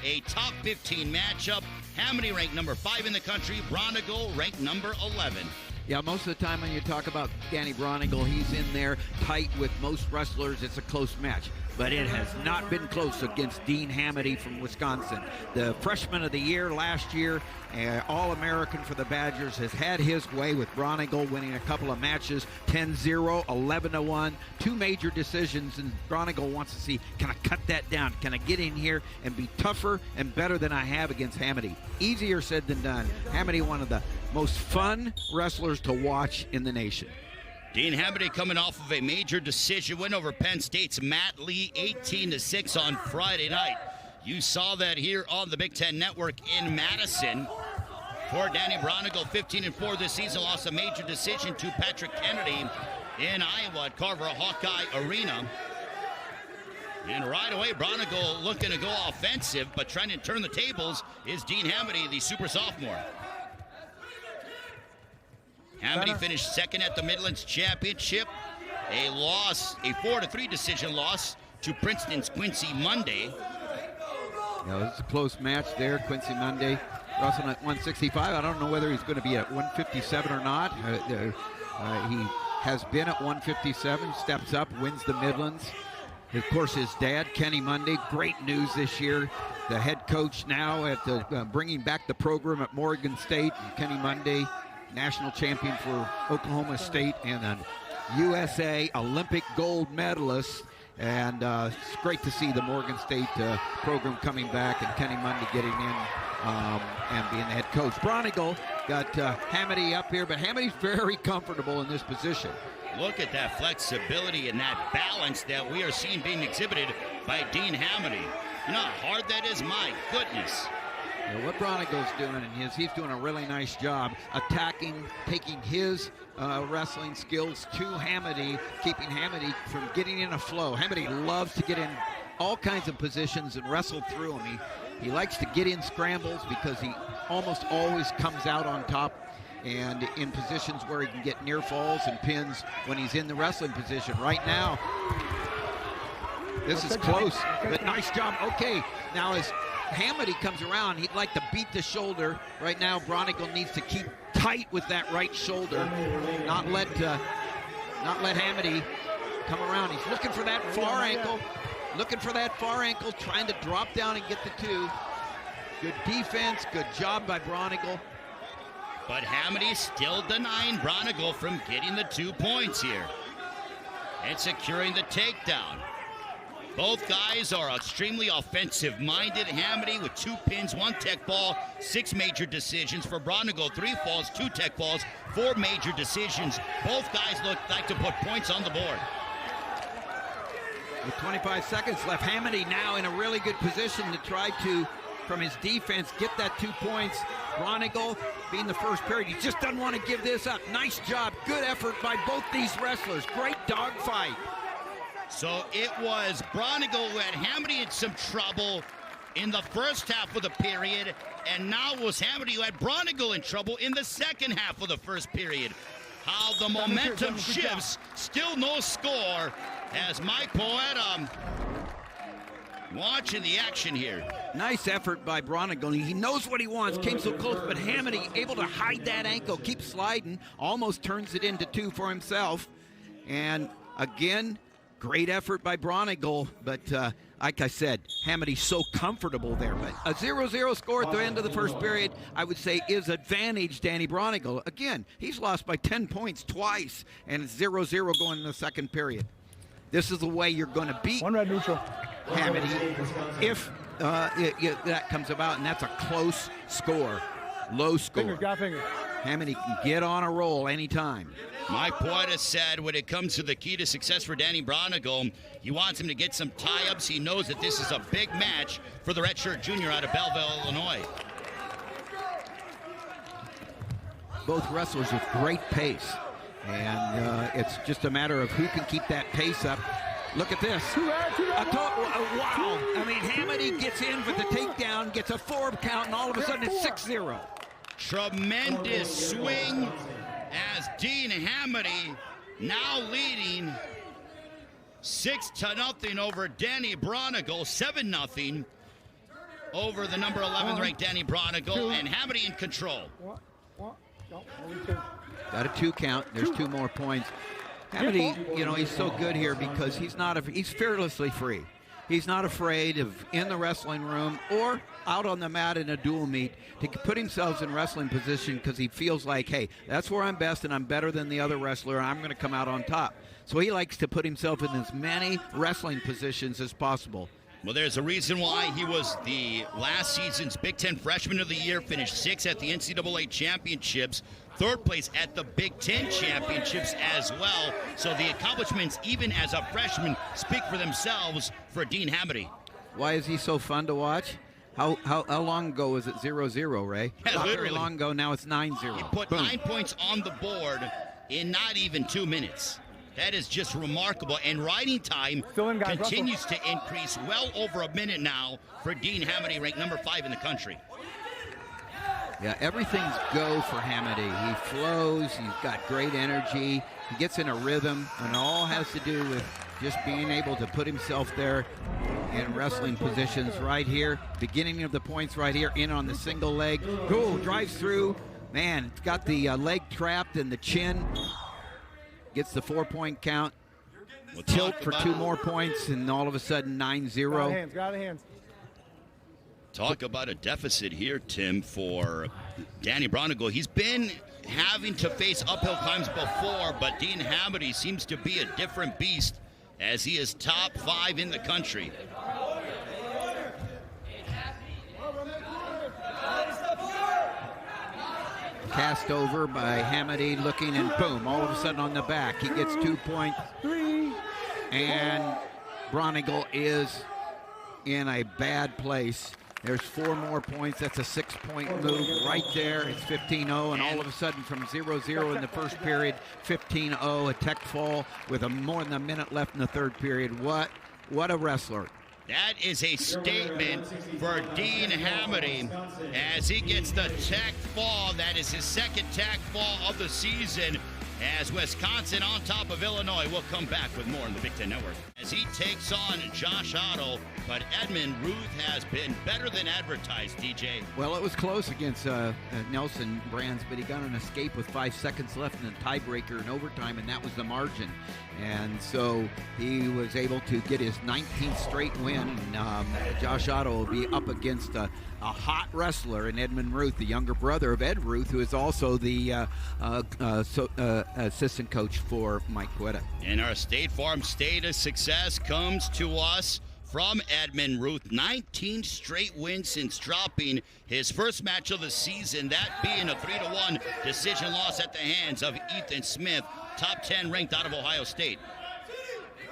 a top 15 matchup. Hamiti ranked number 5 in the country. Braunagel ranked number 11. Yeah, most of the time when you talk about Danny Braunagel, he's in there tight with most wrestlers. It's a close match. But it has not been close against Dean Hamiti from Wisconsin. The freshman of the year last year, All-American for the Badgers, has had his way with Braunagel winning a couple of matches, 10-0, 11-1, 2 major decisions, and Braunagel wants to see, can I cut that down? Can I get in here and be tougher and better than I have against Hamiti? Easier said than done. Hamiti, one of the most fun wrestlers to watch in the nation. Dean Hamiti coming off of a major decision win over Penn State's Matt Lee, 18-6 on Friday night. You saw that here on the Big Ten Network in Madison. For Danny Braunagel, 15-4 this season, lost a major decision to Patrick Kennedy in Iowa at Carver Hawkeye Arena. And right away, Braunagel looking to go offensive, but trying to turn the tables is Dean Hamiti, the super sophomore. Hamiti finished second at the Midlands Championship. A loss, a 4-3 decision loss to Princeton's Quincy Monday. Yeah, it was a close match there. Quincy Monday wrestling at 165. I don't know whether he's going to be at 157 or not. He has been at 157, steps up, wins the Midlands. Of course, his dad, Kenny Monday, great news this year. The head coach now at the bringing back the program at Morgan State. Kenny Monday, national champion for Oklahoma State and a USA Olympic gold medalist. And it's great to see the Morgan State program coming back and Kenny Monday getting in and being the head coach. Braunagel got Hamiti up here, but Hamiti's very comfortable in this position. Look at that flexibility and that balance that we are seeing being exhibited by Dean Hamiti. You know how hard that is? My goodness. Well, what Braunigel's doing is he's doing a really nice job attacking, taking his wrestling skills to Hamiti, keeping Hamiti from getting in a flow. Hamiti loves to get in all kinds of positions and wrestle through them. He likes to get in scrambles because he almost always comes out on top and in positions where he can get near falls and pins when he's in the wrestling position. Right now, this is close, but nice job. Okay, now as Hamiti comes around, he'd like to beat the shoulder. Right now, Braunagel needs to keep tight with that right shoulder, not let Hamiti come around. He's looking for that far ankle, trying to drop down and get the 2. Good defense, good job by Braunagel. But Hamiti still denying Braunagel from getting the 2 points here and securing the takedown. Both guys are extremely offensive-minded. Hamiti with 2 pins, 1 tech ball, 6 major decisions. For Braunagel, 3 falls, 2 tech balls, 4 major decisions. Both guys look like to put points on the board. With 25 seconds left, Hamiti now in a really good position to try to, from his defense, get that 2 points. Braunagel being the first period, he just doesn't want to give this up. Nice job, good effort by both these wrestlers. Great dogfight. So it was Braunagel who had Hamiti in some trouble in the first half of the period, and now it was Hamiti who had Braunagel in trouble in the second half of the first period. How the momentum shifts, still no score, as Mike Poeta watching the action here. Nice effort by Braunagel. He knows what he wants, came so close, but Hamiti able to hide that ankle, keep sliding, almost turns it into 2 for himself. And again, great effort by Braunagel, but like I said, Hamiti's so comfortable there. But a 0-0 score at the end of the first period, I would say, is advantage Danny Braunagel. Again, he's lost by 10 points twice, and it's 0-0 going in the second period. This is the way you're going to beat Hamiti if that comes about, and that's a close score, low score. Hamiti can get on a roll anytime. Mike Poeta said when it comes to the key to success for Danny Braunagel, he wants him to get some tie-ups. He knows that this is a big match for the redshirt junior out of Belleville, Illinois. Both wrestlers with great pace, and it's just a matter of who can keep that pace up. Look at this. Wow. I mean, Hamiti gets in for the takedown, gets a 4 count, and all of a sudden it's 6-0. Tremendous swing as Dean Hamiti now leading 6-0 over Danny Braunagel, 7-0 over the number 11 ranked Danny Braunagel, and Hamiti in control. Got a 2 count. There's 2 more points. Hamiti, you know, he's so good here because he's fearlessly free. He's not afraid of, in the wrestling room or out on the mat in a dual meet, to put himself in wrestling position because he feels like, hey, that's where I'm best and I'm better than the other wrestler and I'm going to come out on top. So he likes to put himself in as many wrestling positions as possible. Well, there's a reason why he was the last season's Big Ten Freshman of the Year, finished 6th at the NCAA Championships, 3rd place at the Big Ten Championships as well. So the accomplishments, even as a freshman, speak for themselves for Dean Hamiti. Why is he so fun to watch? How long ago was it 0-0, Ray? Yeah, not literally. very long ago. Now it's 9-0. He put Boom. 9 points on the board in not even 2 minutes. That is just remarkable. And riding time continues to increase, well over a minute now for Dean Hamiti, ranked number 5 in the country. Yeah, everything's go for Hamiti. He flows. He's got great energy. He gets in a rhythm, and it all has to do with just being able to put himself there in wrestling positions right here. Beginning of the points right here, in on the single leg. Go, drives through. Man, it's got the leg trapped in the chin. Gets the 4-point count. Tilt for 2 more points, and all of a sudden 9-0. Got out of hands. Talk about a deficit here, Tim, for Danny Braunagel. He's been having to face uphill climbs before, but Dean Hamiti seems to be a different beast as he is top 5 in the country. Cast over by Hamiti, looking, and boom, all of a sudden on the back. He gets 2 points. And Braunagel is in a bad place. There's 4 more points. That's a 6-point move right there. It's 15-0, and all of a sudden from 0-0 in the first period, 15-0, a tech fall with more than a minute left in the third period. What a wrestler. That is a statement for Dean Hamiti as he gets the tech fall. That is his 2nd tech fall of the season as Wisconsin on top of Illinois. We'll come back with more on the Big Ten Network. As he takes on Josh Otto, but Edmond Ruth has been better than advertised, DJ. Well, it was close against Nelson Brands, but he got an escape with 5 seconds left in the tiebreaker in overtime, and that was the margin. And so he was able to get his 19th straight win. Josh Otto will be up against a hot wrestler in Edmond Ruth, the younger brother of Ed Ruth, who is also the assistant coach for Mike Poeta. And our State Farm State of Success comes to us from Edmond Ruth. 19 straight wins since dropping his first match of the season, that being a 3-1 decision loss at the hands of Ethan Smith, top 10 ranked out of Ohio State.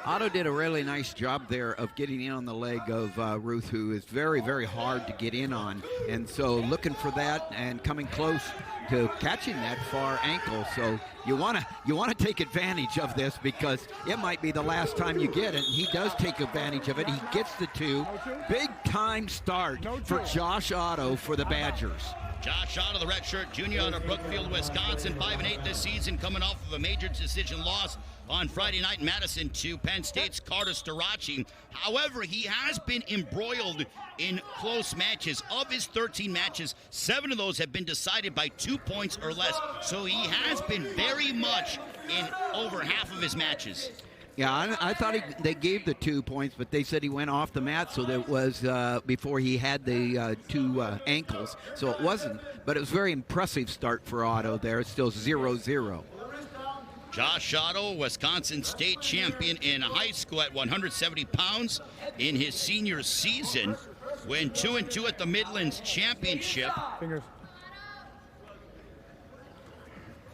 Otto did a really nice job there of getting in on the leg of Ruth, who is very, very hard to get in on. And so looking for that and coming close to catching that far ankle. So you want to take advantage of this because it might be the last time you get it. And he does take advantage of it. He gets the 2. Big time start for Josh Otto for the Badgers. Josh Otto, the redshirt junior out of Brookfield, Wisconsin, 5-8 this season, coming off of a major decision loss on Friday night in Madison to Penn State's Carter Starachi. However, he has been embroiled in close matches. Of his 13 matches, 7 of those have been decided by 2 points or less. So he has been very much in over half of his matches. Yeah, I thought they gave the 2 points, but they said he went off the mat, so that was before he had the 2 ankles. So it wasn't, but it was a very impressive start for Otto there. It's still 0-0. Josh Otto, Wisconsin State champion in high school at 170 pounds in his senior season. Went 2-2 at the Midlands Championship. Fingers.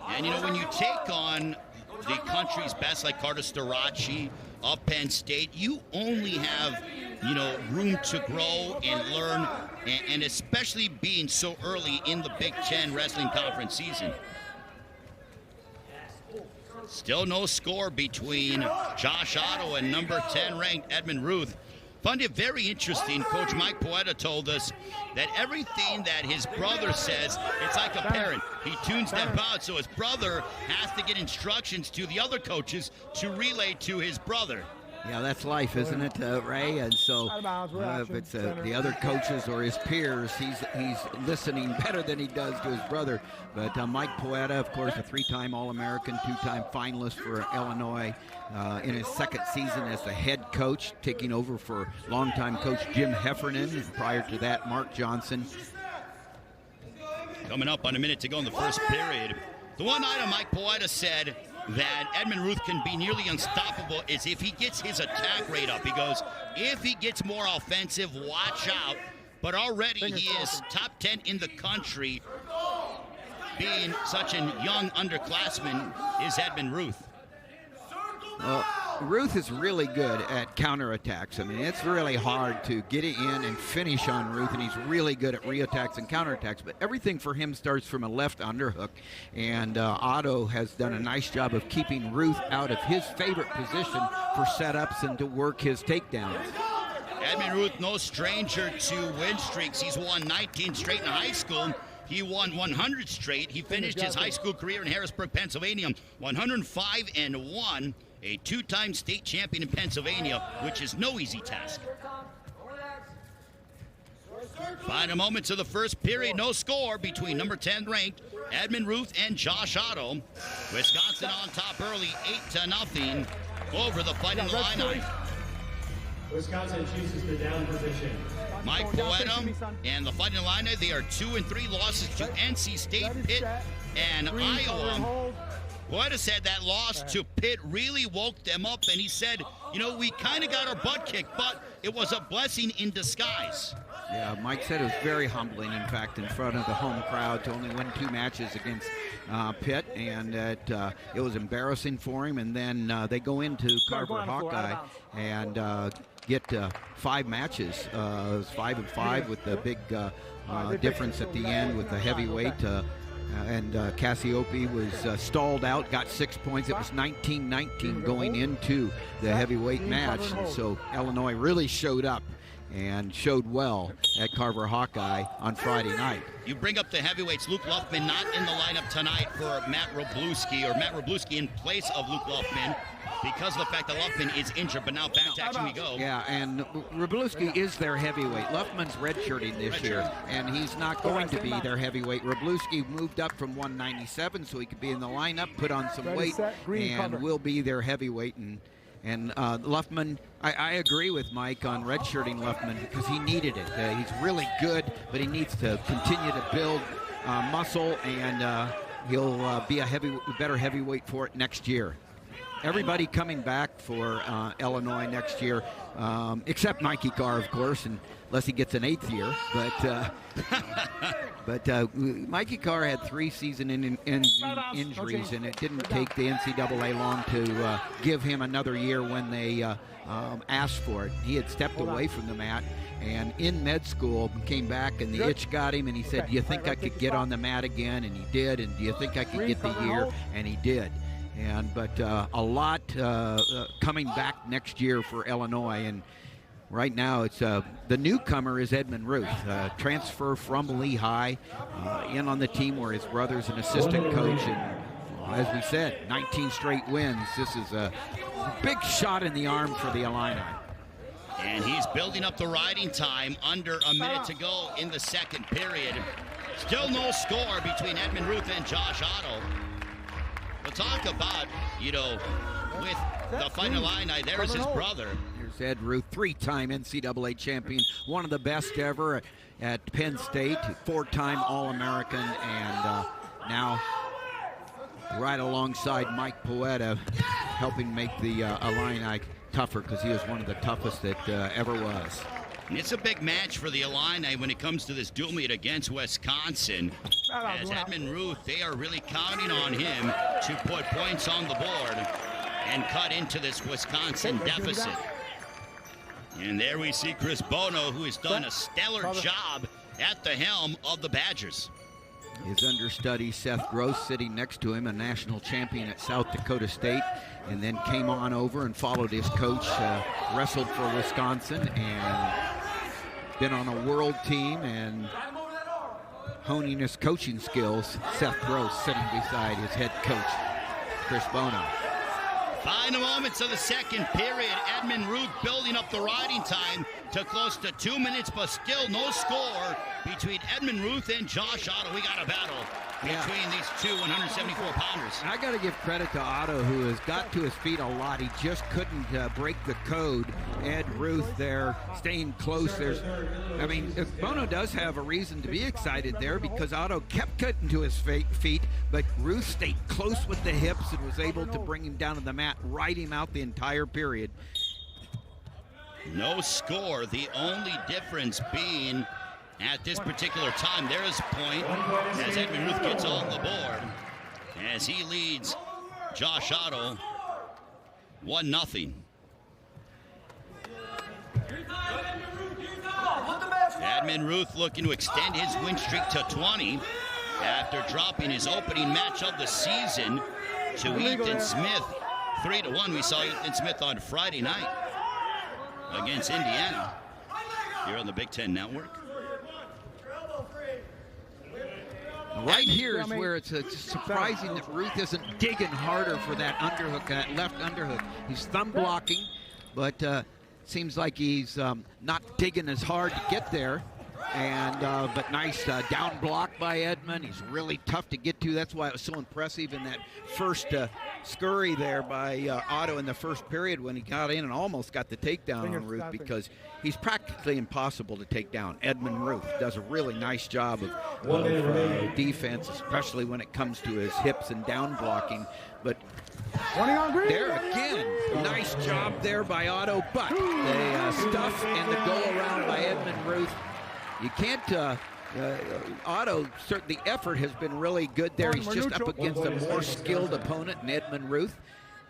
And, you know, when you take on the country's best like Carter Starachi of Penn State, you only have, you know, room to grow and learn, and especially being so early in the Big Ten Wrestling Conference season. Still no score between Josh Otto and number 10 ranked Edmond Ruth. Found it very interesting. Coach Mike Poeta told us that everything that his brother says, it's like a parent. He tunes them out, so his brother has to get instructions to the other coaches to relay to his brother. Yeah, that's life, isn't it, Ray? And so if it's the other coaches or his peers, he's listening better than he does to his brother. But Mike Poeta, of course, a 3-time All-American, 2-time finalist for Illinois in his second season as the head coach, taking over for longtime coach Jim Heffernan. Prior to that, Mark Johnson. Coming up on a minute to go in the first period. The one item Mike Poeta said that Edmond Ruth can be nearly unstoppable is if he gets his attack rate up. He goes, if he gets more offensive, watch out. But already he is top 10 in the country. Being such a young underclassman is Edmond Ruth. Well, Ruth is really good at counterattacks. I mean, it's really hard to get it in and finish on Ruth, and he's really good at reattacks and counterattacks. But everything for him starts from a left underhook, and Otto has done a nice job of keeping Ruth out of his favorite position for setups and to work his takedowns. Edmond Ruth, no stranger to win streaks. He's won 19 straight in high school. He won 100 straight. He finished his high school career in Harrisburg, Pennsylvania, 105-1. A 2-time state champion in Pennsylvania, which is no easy task. Final moments of the first period, no score between number 10 ranked Edmond Ruth and Josh Otto. Wisconsin on top early, 8-0 over the Fighting Illini. Wisconsin chooses the down position. Mike Poeta and the Fighting Illini, they are 2-3 losses to NC State, Pitt, and Iowa. Poeta said that loss to Pitt really woke them up, and he said, you know, we kind of got our butt kicked, but it was a blessing in disguise. Yeah, Mike said it was very humbling, in fact, in front of the home crowd to only win 2 matches against Pitt, and that it was embarrassing for him. And then they go into Carver Hawkeye and get 5 matches. It was 5-5 with the big difference at the end with the heavyweight. And Cassiope was stalled out, got 6 points. It was 19-19 going into the heavyweight match. And so Illinois really showed up and showed well at Carver Hawkeye on Friday night. You bring up the heavyweights. Luke Luffman not in the lineup tonight for Matt Wroblewski in place of Luke Luffman because of the fact that Luffman is injured, but now back to action we go. Yeah, and Wroblewski is their heavyweight. Luffman's redshirting this year, and he's not going to be their heavyweight. Wroblewski moved up from 197 so he could be in the lineup, put on some weight, and will be their heavyweight. And Luffman, I agree with Mike on redshirting Luffman because he needed it. He's really good, but he needs to continue to build muscle, and he'll be a better heavyweight for it next year. Everybody coming back for Illinois next year, except Mikey Carr, of course, unless he gets an 8th year. But Mikey Carr had 3 season injuries, and it didn't take the NCAA long to give him another year when they asked for it. He had stepped away from the mat, and in med school came back, and the itch got him, and he said, do you think I could get on the mat again? And he did. And do you think I could get the year? And he did. But a lot coming back next year for Illinois, and right now it's the newcomer is Edmond Ruth, transfer from Lehigh, in on the team where his brother's an assistant coach, and as we said, 19 straight wins. This is a big shot in the arm for the Illini. And he's building up the riding time, under a minute to go in the second period. Still no score between Edmond Ruth and Josh Otto. We'll talk about, with the Fighting Illini, there's his brother. Here's Ed Ruth, 3-time NCAA champion, one of the best ever at Penn State, 4-time All-American, and now right alongside Mike Poeta, helping make the Illini tougher because he was one of the toughest that ever was. And it's a big match for the Illini when it comes to this dual meet against Wisconsin. As Edmond Ruth, they are really counting on him to put points on the board and cut into this Wisconsin deficit. And there we see Chris Bono, who has done a stellar job at the helm of the Badgers. His understudy, Seth Gross, sitting next to him, a national champion at South Dakota State, and then came on over and followed his coach, wrestled for Wisconsin, and been on a world team and honing his coaching skills. Seth Gross sitting beside his head coach, Chris Bono. Final moments of the second period. Edmond Ruth building up the riding time to close to 2 minutes, but still no score between Edmond Ruth and Josh Otto. We got a battle between these two 174-pounders. I got to give credit to Otto, who has got to his feet a lot. He just couldn't break the code. Ed Ruth there staying close. Bono does have a reason to be excited there because Otto kept cutting to his feet, but Ruth stayed close with the hips and was able to bring him down to the mat, ride him out the entire period. No score, the only difference being at this particular time, there is a point as Edmond Ruth gets on the board as he leads Josh Otto 1-0. Edmond Ruth looking to extend his win streak to 20 after dropping his opening match of the season to Ethan Smith 3-1. We saw Ethan Smith on Friday night against Indiana here on the Big Ten Network. Right here is where it's surprising that Ruth isn't digging harder for that underhook, that left underhook. He's thumb blocking, but seems like he's not digging as hard to get there. And but nice down block by Edmond. He's really tough to get to. That's why it was so impressive in that first scurry there by Otto in the first period when he got in and almost got the takedown on Ruth, because he's practically impossible to take down. Edmond Ruth does a really nice job of defense, especially when it comes to his hips and down blocking. But there again, nice job there by Otto, but the stuff and the go around by Edmond Ruth. You can't, Otto, the effort has been really good there. He's just up against a more skilled opponent in Edmond Ruth,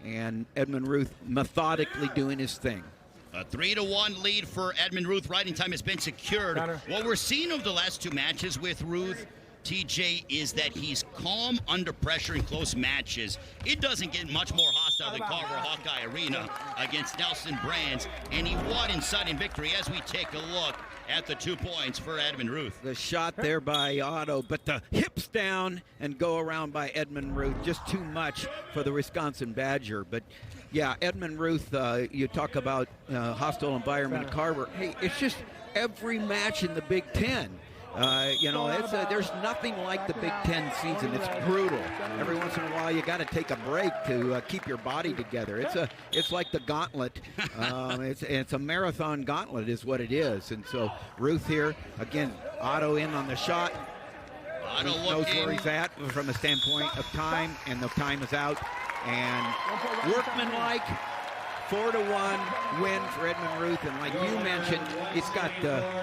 and Edmond Ruth methodically doing his thing. A 3-1 lead for Edmond Ruth. Riding time has been secured. What we're seeing over the last two matches with Ruth, TJ, is that he's calm under pressure in close matches. It doesn't get much more hostile than Carver Hawkeye Arena against Nelson Brands, and he won in sudden victory as we take a look at the 2 points for Edmond Ruth. The shot there by Otto, but the hips down and go around by Edmond Ruth, just too much for the Wisconsin Badger. But yeah, Edmond Ruth, you talk about hostile environment at Carver. Hey, it's just every match in the Big Ten. There's nothing like the Big Ten season. It's brutal. Every once in a while, you got to take a break to keep your body together. It's like the gauntlet. It's a marathon gauntlet, is what it is. And so Ruth here again. Otto in on the shot. Otto knows where he's at from a standpoint of time, and the time is out. And workmanlike. 4-1 win for Edmond Ruth, and like you mentioned, he's got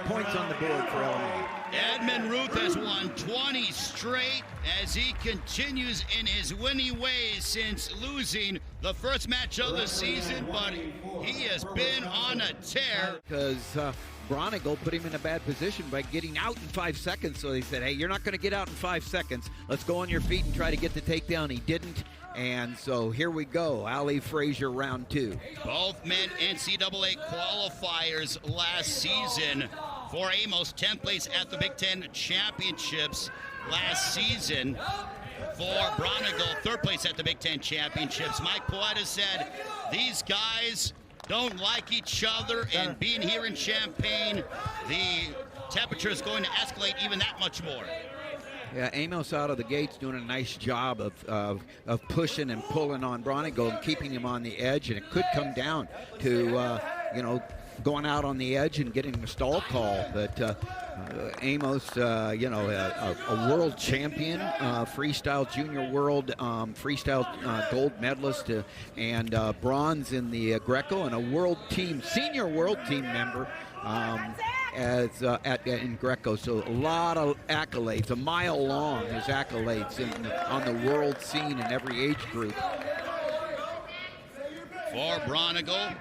points on the board for Illinois. Edmond Ruth has won 20 straight as he continues in his winning ways since losing the first match of the season, but he has been on a tear. Because Braunagel put him in a bad position by getting out in 5 seconds, so they said, hey, you're not going to get out in 5 seconds. Let's go on your feet and try to get the takedown. He didn't. And so here we go, Ali Frazier round 2. Both men NCAA qualifiers last season. For Amos, 10th place at the Big Ten Championships last season. For Braunagel, 3rd place at the Big Ten Championships. Mike Poeta said these guys don't like each other, and being here in Champaign, the temperature is going to escalate even that much more. Yeah, Amos out of the gates doing a nice job of pushing and pulling on Braunagel and keeping him on the edge, and it could come down to going out on the edge and getting a stall call. But Amos, a world champion, freestyle junior world freestyle gold medalist, and bronze in the Greco, and a world team, senior world team member. In Greco, so a lot of accolades, a mile long his accolades on the world scene in every age group. For Braunagel,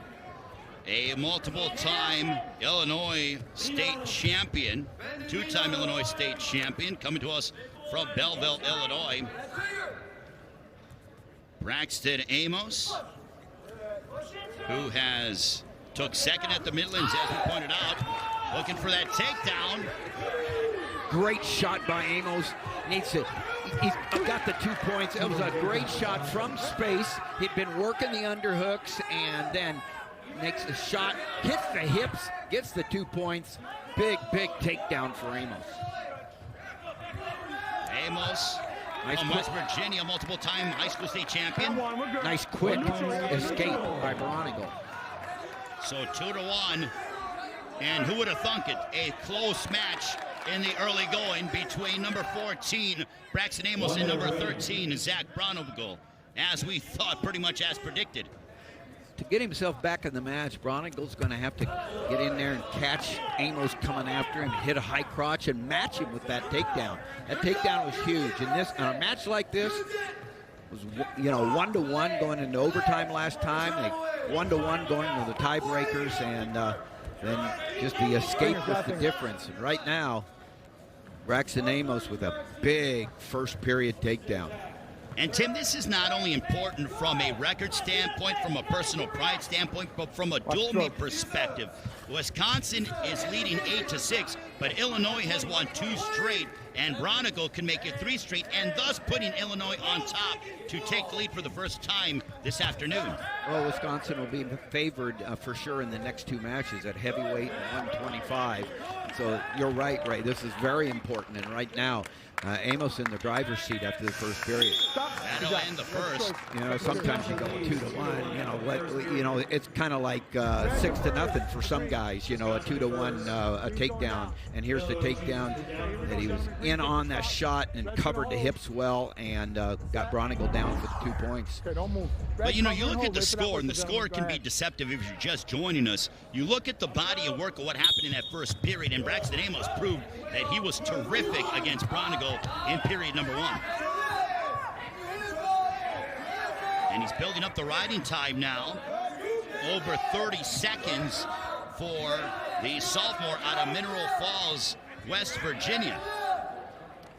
a multiple-time Illinois state champion, 2-time Illinois state champion, coming to us from Belleville, Illinois. Braxton Amos, who took second at the Midlands, as we pointed out, looking for that takedown. Great shot by Amos. He's got the 2 points. It was a great shot from space. He'd been working the underhooks and then makes the shot, hits the hips, gets the 2 points. Big takedown for Amos. Amos from West Virginia, multiple-time high school state champion. Nice quick escape by Braunagel. So 2-1. And who would have thunk it? A close match in the early going between number 14, Braxton Amos, and number 13, Zach Braunagel, as we thought, pretty much as predicted. To get himself back in the match, Braunigel's going to have to get in there and catch Amos coming after him, hit a high crotch, and match him with that takedown. That takedown was huge. In a match like this, was 1-1 going into overtime last time. They 1-1 going into the tiebreakers, and then just the escape was the difference. And right now, Braxton Amos with a big first period takedown. And Tim, this is not only important from a record standpoint, from a personal pride standpoint, but from a dual meet perspective. Wisconsin is leading 8-6, but Illinois has won 2 straight, and Braunagel can make it 3 straight, and thus putting Illinois on top to take the lead for the first time this afternoon. Well, Wisconsin will be favored for sure in the next 2 matches at heavyweight and 125. So you're right, Ray. This is very important, and right now, Amos in the driver's seat after the first period. That'll end the first. Sometimes you go 2-1. It's kind of like 6-0 for some guys. A 2-1 a takedown, and here's the takedown that he was in on that shot and covered the hips well, and got Braunagel down for the 2 points. But you look at the score, and the score can be deceptive if you're just joining us. You look at the body of work of what happened in that first period, and Braxton Amos proved that he was terrific against Braunagel in period number 1. And he's building up the riding time now. Over 30 seconds for the sophomore out of Mineral Falls, West Virginia.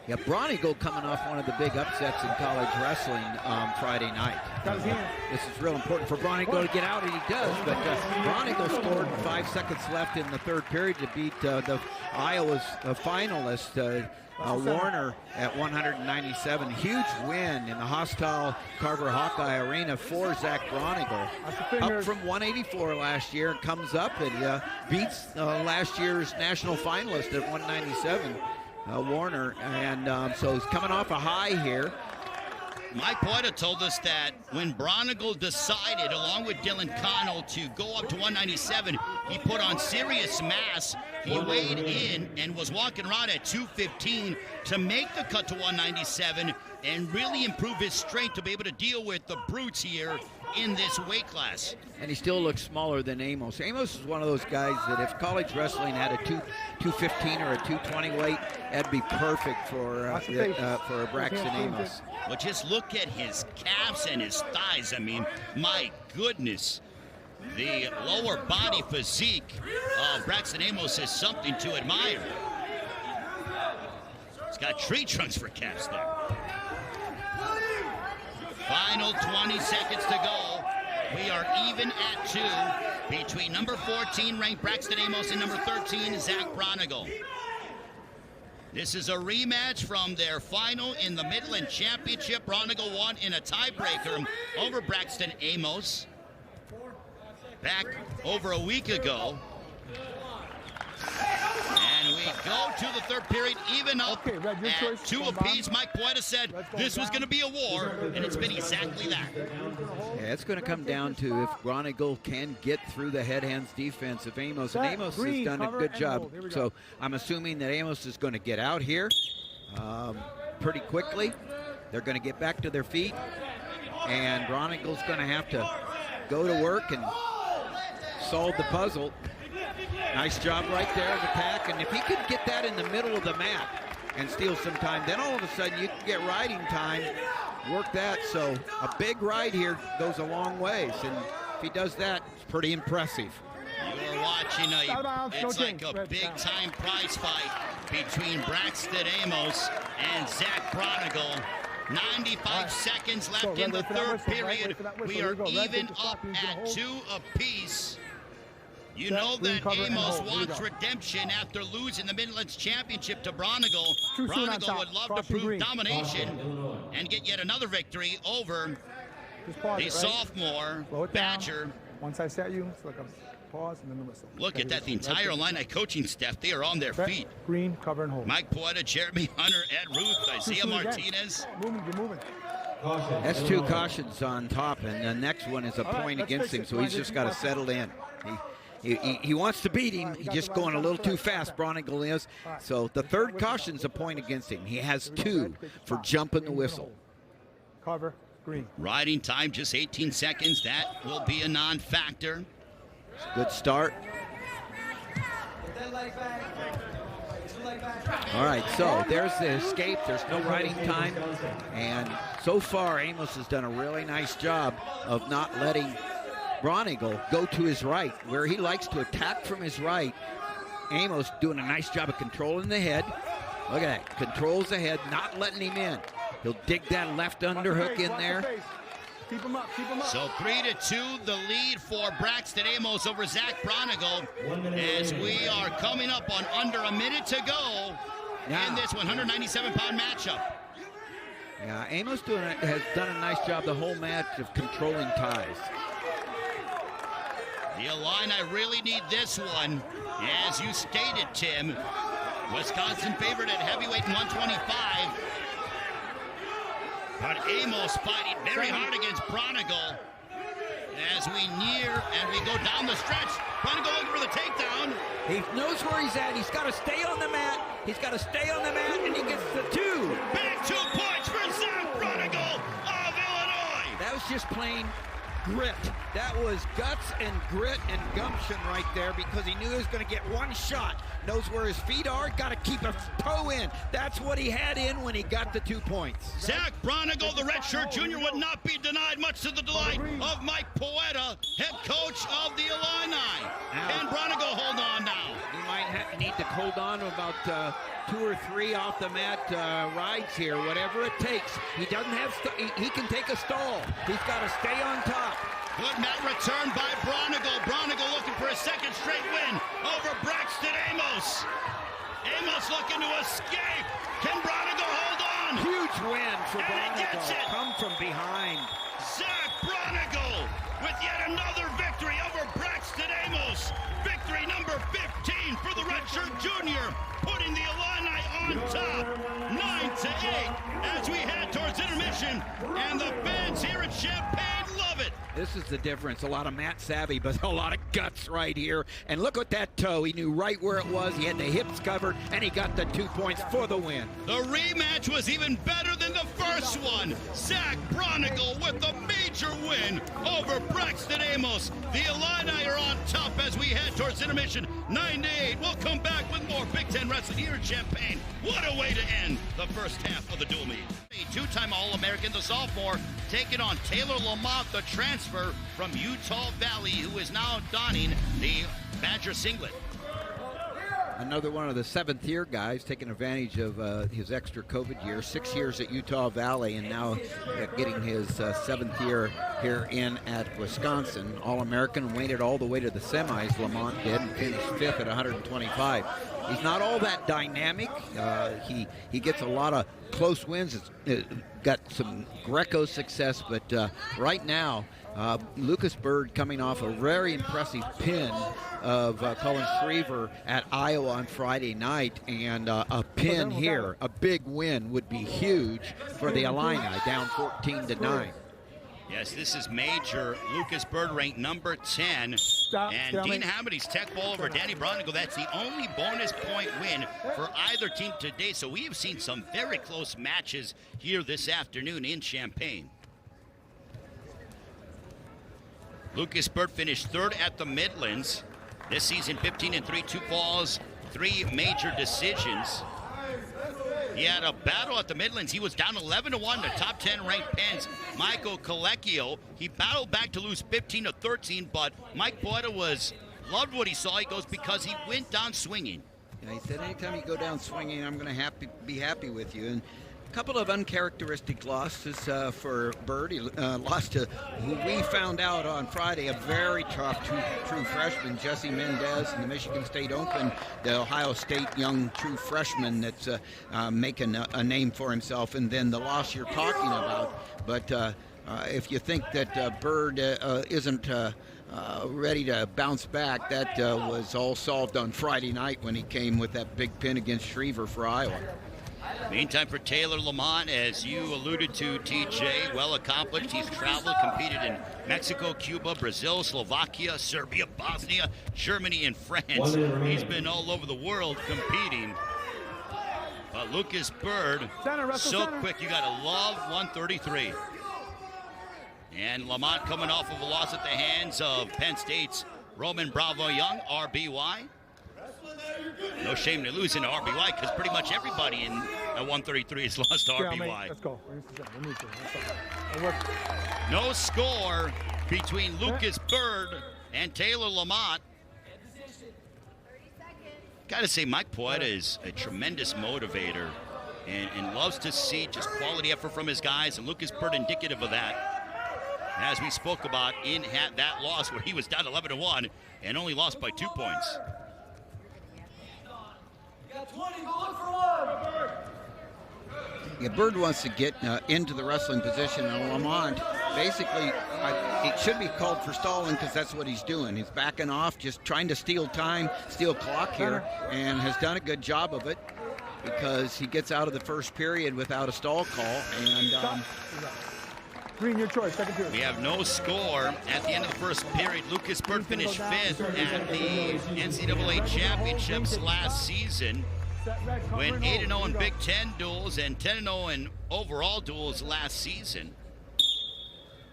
Yeah, Braunagel coming off one of the big upsets in college wrestling Friday night. This is real important for Braunagel to get out, and he does. But Braunagel scored 5 seconds left in the third period to beat the Iowa's finalist, Warner, at 197. Huge win in the hostile Carver Hawkeye Arena for Zach Braunagel. Up from 184 last year, and comes up and beats last year's national finalist at 197. Warner, and so he's coming off a high here. Mike Poita told us that when Braunagel decided, along with Dylan Connell, to go up to 197, he put on serious mass. He weighed in and was walking around at 215 to make the cut to 197 and really improve his strength to be able to deal with the brutes here in this weight class. And he still looks smaller than Amos. Amos is one of those guys that if college wrestling had a 215 or a 220 weight, that'd be perfect for Braxton Amos. But just look at his calves and his thighs. I mean, my goodness. The lower body physique of Braxton Amos is something to admire. He's got tree trunks for calves there. Final 20 seconds to go. We are even at 2 between number 14 ranked Braxton Amos and number 13 Zach Braunagel. This is a rematch from their final in the Midland Championship. Braunagel won in a tiebreaker over Braxton Amos back over a week ago. And we go to the third period, even up at 2 apiece. Mike Poita said this was going to be a war, and it's been exactly that. Yeah, it's going to come down to if Braunagel can get through the head-hands defense of Amos. And Amos has done a good job. So I'm assuming that Amos is going to get out here pretty quickly. They're going to get back to their feet. And Braunigel's going to have to go to work and solve the puzzle. Nice job right there of attack, and if he could get that in the middle of the mat and steal some time, then all of a sudden you can get riding time, work that. So a big ride here goes a long ways, and if he does that, it's pretty impressive. You're watching it's like a big-time prize fight between Braxton Amos and Zach Braunagel. 95 seconds left in the third period. We are even up at 2 apiece. You know that Amos wants redemption after losing the Midlands Championship to Braunagel. Braunagel would love to prove domination and get yet another victory over the sophomore Badger. Once I set you, it's like a pause and then the whistle. Look at that, the entire Illini coaching staff, they are on their feet. Green, cover and hold. Mike Poeta, Jeremy Hunter, Ed Ruth, Isaiah Martinez. You're moving. That's 2 cautions on top, and the next one is a point against him, so he's just got to settle in. He wants to beat him. He's just going a little too fast, Braunagel is. So the 3rd caution's a point against him. He has 2 for jumping the whistle. Cover, green. Riding time, just 18 seconds. That will be a non-factor. Good start. All right, so there's the escape. There's no riding time. And so far, Amos has done a really nice job of not letting Braunagel go to his right, where he likes to attack from his right. Amos doing a nice job of controlling the head. Look at that, controls the head, not letting him in. He'll dig that left underhook in there. Keep him up. So 3-2, the lead for Braxton Amos over Zach Braunagel, as we are coming up on under a minute to go in this 197-pound matchup. Yeah, Amos has done a nice job the whole match of controlling ties. The Illini really need this one. As you stated, Tim, Wisconsin favored at heavyweight in 125. But Amos fighting very hard against Braunagel as we near and we go down the stretch. Braunagel looking for the takedown. He knows where he's at. He's got to stay on the mat. And he gets the 2. Big 2 points for Zach Braunagel of Illinois. That was just plain grit. That was guts and grit and gumption right there, because he knew he was going to get one shot. Knows where his feet are, got to keep a toe in. That's what he had in when he got the 2 points. Zach Braunagel, the redshirt junior, would not be denied, much to the delight of Mike Poeta, head coach of the Illini. Can Braunagel hold on now? He might need to hold on to about 2 or 3 off the mat rides here, whatever it takes. He doesn't have, he can take a stall. He's got to stay on top. Good mat return by Braunagel. Braunagel looking for a 2nd straight win over Braxton Amos. Amos looking to escape. Can Braunagel hold on? Huge win for And he gets Braunagel. it. Come from behind. Zach Braunagel with yet another victory over Braxton Amos. Victory number 15 for the redshirt junior, putting the Illini on top, 9-8, as we head towards intermission. And the fans here at Champaign love it. This is the difference. A lot of mat savvy, but a lot of guts right here. And look at that toe. He knew right where it was. He had the hips covered, and he got the 2 points for the win. The rematch was even better than the first one. Zach Braunagel with a major win over Braxton Amos. The Illini are on top as we head towards intermission, 9-8. We'll come back with more Big Ten wrestling here in Champaign. What a way to end the first half of the dual meet. A 2-time All-American, the sophomore, taking on Taylor LaMont, the transfer from Utah Valley, who is now donning the Badger singlet. Another one of the 7th-year guys taking advantage of his extra COVID year. 6 years at Utah Valley, and now getting his 7th year here at Wisconsin. All-American, waited all the way to the semis, Lamont did, and finished 5th at 125. He's not all that dynamic. He gets a lot of close wins. Got some Greco success, but right now, Lucas Byrd coming off a very impressive pin of Colin Schriever at Iowa on Friday night, and a pin here, a big win, would be huge for the Illini, down 14-9. Yes, this is major. Lucas Byrd ranked number 10. And Dean Hamiti's tech ball over Danny Braunagel. That's the only bonus point win for either team today. So we have seen some very close matches here this afternoon in Champaign. Lucas Byrd finished 3rd at the Midlands. This season, 15-3, 2 falls, 3 major decisions. He had a battle at the Midlands. He was down 11-1 to top 10 ranked Penn's Michael Colecchio. He battled back to lose 15-13, but Mike Poeta loved what he saw. He goes, because he went down swinging. And he said, anytime you go down swinging, I'm going to be happy with you. And couple of uncharacteristic losses for Byrd. He lost to who we found out on Friday, a very tough true freshman, Jesse Mendez in the Michigan State Open, the Ohio State young true freshman that's making a name for himself, and then the loss you're talking about. But if you think that Byrd isn't ready to bounce back, that was all solved on Friday night when he came with that big pin against Schriever for Iowa. Meantime, for Taylor LaMont, as you alluded to, TJ, well accomplished. He's traveled, competed in Mexico, Cuba, Brazil, Slovakia, Serbia, Bosnia, Germany, and France. He's been all over the world competing. But Lucas Byrd, so quick, you gotta love 133. And LaMont coming off of a loss at the hands of Penn State's Roman Bravo Young, RBY. No shame to losing to RBY, because pretty much everybody in 133 has lost to RBY. Let's go. No score between Lucas Byrd and Taylor LaMont. Gotta say, Mike Poeta is a tremendous motivator and loves to see just quality effort from his guys, and Lucas Byrd indicative of that. As we spoke about in that loss where he was down 11-1 and only lost by 2 points. Yeah, Byrd wants to get into the wrestling position, and LaMont basically, it should be called for stalling, because that's what he's doing. He's backing off, just trying to steal time, steal clock here, and has done a good job of it, because he gets out of the first period without a stall call. And Green, your choice, second period. We have no score at the end of the first period. Lucas Byrd finished 5th at the NCAA Championships last season. Went 8-0 in Big Ten duels and 10-0 in overall duels last season.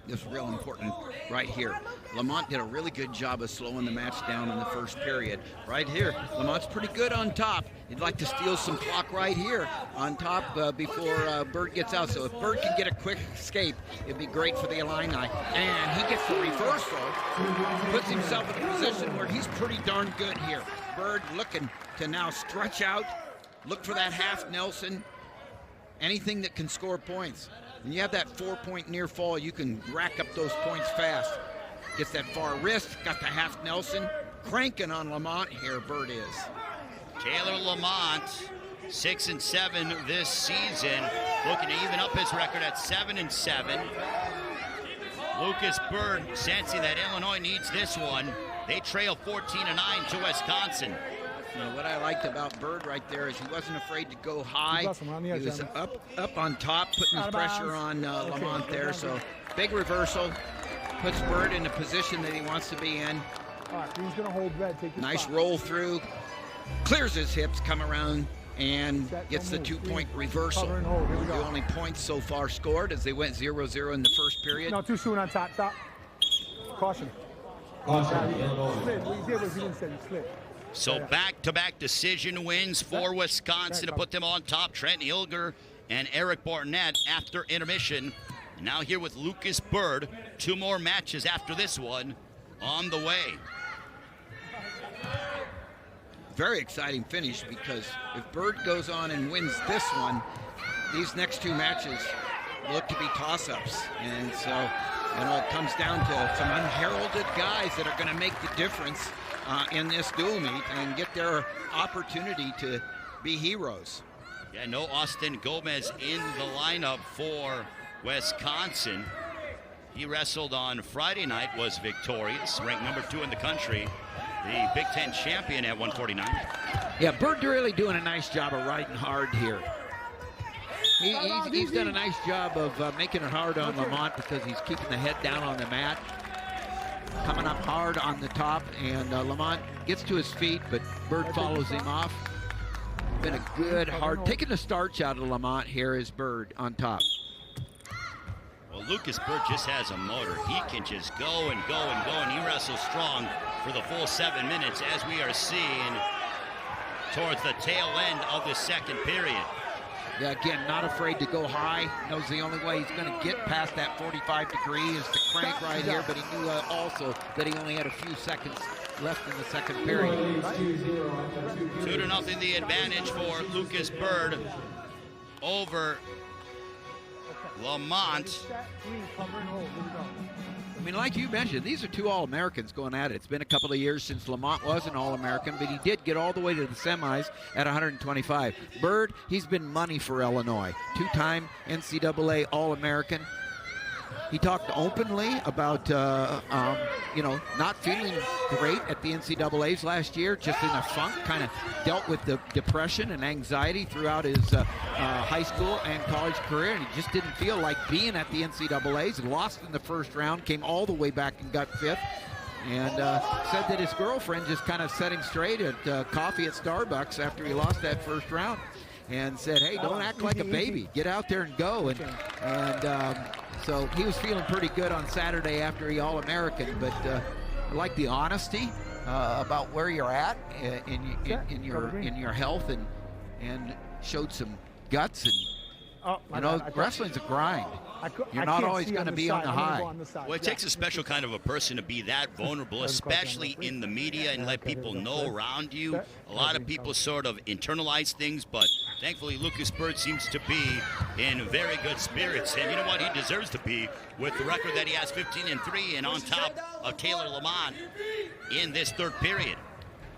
This is real important right here. LaMont did a really good job of slowing the match down in the first period. Right here, LaMont's pretty good on top. He'd like to steal some clock right here on top before Byrd gets out. So if Byrd can get a quick escape, it'd be great for the Illini. And he gets the reversal, puts himself in a position where he's pretty darn good here. Byrd looking to now stretch out, look for that half Nelson, anything that can score points. When you have that 4-point near fall, you can rack up those points fast. Gets that far wrist, got the half Nelson. Cranking on LaMont here, Byrd is. Taylor LaMont, 6-7 this season, looking to even up his record at 7-7. Lucas Byrd sensing that Illinois needs this one. They trail 14-9 to Wisconsin. You know, what I liked about Byrd right there is he wasn't afraid to go high. He was up on top, putting his pressure on LaMont there. So big reversal, puts Byrd in a position that he wants to be in. All right, he's going to hold red. Take your nice spot. roll through, clears his hips, come around, and gets the 2-point reversal. The only points so far scored as they went 0-0 in the first period. No, too soon on top. Stop. Caution. Caution. What he did was he didn't say he slid. So back-to-back decision wins for Wisconsin to put them on top. Trent Hilger and Eric Barnett after intermission. Now here with Lucas Byrd. 2 more matches after this one on the way. Very exciting finish, because if Byrd goes on and wins this one, these next 2 matches look to be toss-ups. And so, you know, it comes down to some unheralded guys that are going to make the difference in this dual meet and get their opportunity to be heroes. Yeah, no Austin Gomez in the lineup for Wisconsin. He wrestled on Friday night, was victorious, ranked number 2 in the country, the Big Ten champion at 149. Yeah, Byrd really doing a nice job of riding hard here. He's done a nice job of making it hard on LaMont, because he's keeping the head down on the mat. Coming up hard on the top, and LaMont gets to his feet, but Byrd follows him off. Been a good, hard, taking the starch out of LaMont here is Byrd on top. Well, Lucas Byrd just has a motor. He can just go and go and go, and he wrestles strong for the full 7 minutes, as we are seeing towards the tail end of the second period. Yeah, again, not afraid to go high. Knows the only way he's going to get past that 45 degree is to crank right here, but he knew also that he only had a few seconds left in the second period. 2-0 the advantage for Lucas Byrd over LaMont. Set, green, cover and hold. Here we go. I mean, like you mentioned, these are two All-Americans going at it. It's been a couple of years since LaMont was an All-American, but he did get all the way to the semis at 125. Byrd, he's been money for Illinois. Two-time NCAA All-American. He talked openly about, not feeling great at the NCAAs last year, just in a funk, kind of dealt with the depression and anxiety throughout his high school and college career, and he just didn't feel like being at the NCAAs. He lost in the first round, came all the way back and got fifth, and said that his girlfriend just kind of set him straight at coffee at Starbucks after he lost that first round and said, hey, don't act like a baby. Get out there and go. So he was feeling pretty good on Saturday after he All-American, but I like the honesty about where you're at in your health, and showed some guts. And wrestling's a grind. You're not always going to be on the high. Well, it takes a special kind of a person to be that vulnerable, especially in the media, and let people know around you. A lot of people sort of internalize things, but thankfully Lucas Byrd seems to be in very good spirits. And you know what? He deserves to be with the record that he has, 15-3, and on top of Taylor LaMont in this third period.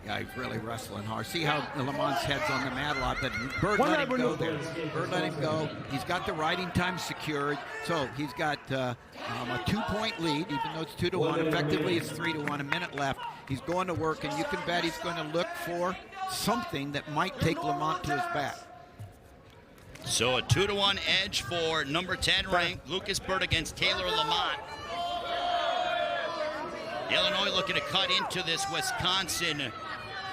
Yeah, he's really wrestling hard. See how Lamont's head's on the mat a lot, but Byrd let him go there. Byrd let him go. He's got the riding time secured, so he's got a 2-point lead, even though it's 2-1. Effectively, it's 3-1. A minute left. He's going to work, and you can bet he's going to look for something that might take Lamont to his back. So a 2-1 edge for number 10 ranked Lucas Byrd against Taylor LaMont. Illinois looking to cut into this Wisconsin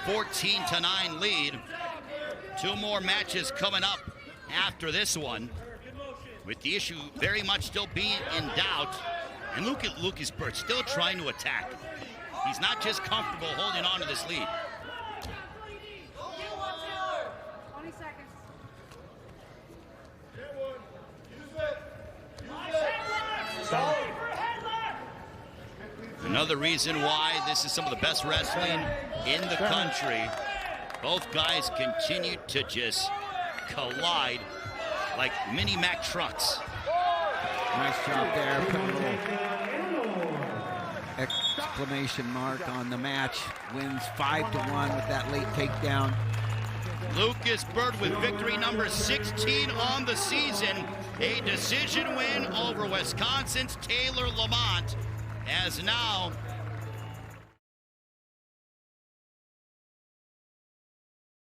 14-9 lead. Two more matches coming up after this one, with the issue very much still being in doubt. And look at Lucas Byrd still trying to attack. He's not just comfortable holding on to this lead. 20 seconds. Another reason why this is some of the best wrestling in the country. Both guys continue to just collide like mini Mack trucks. Nice job there. Put a little exclamation mark on the match. Wins 5-1 with that late takedown. Lucas Byrd with victory number 16 on the season. A decision win over Wisconsin's Taylor LaMont, as now